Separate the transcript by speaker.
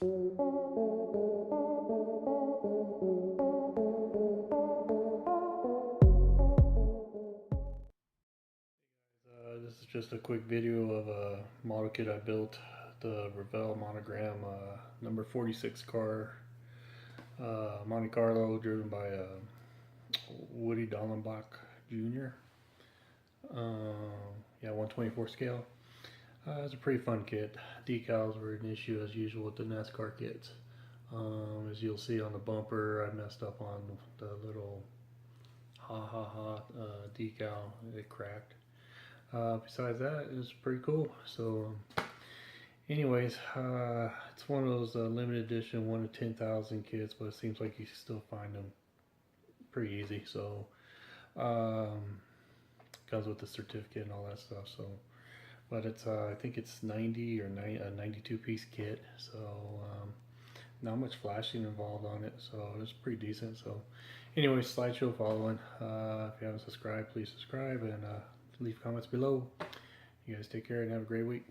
Speaker 1: This is just a quick video of a model kit I built, the Revell monogram number 46 car, Monte Carlo, driven by Woody Dallenbach Jr. Yeah, 124 scale. It's a pretty fun kit. Decals were an issue as usual with the Nascar kits. As you'll see on the bumper, I messed up on the little ha ha ha decal. It cracked. Besides that, it was pretty cool. So, anyways, it's one of those limited edition 1 to 10,000 kits, but it seems like you still find them pretty easy. So, comes with the certificate and all that stuff. So, but it's I think it's 90 or 92 piece kit. So, not much flashing involved on it. So it's pretty decent. So, anyways, slideshow following. If you haven't subscribed, please subscribe and leave comments below. You guys take care and have a great week.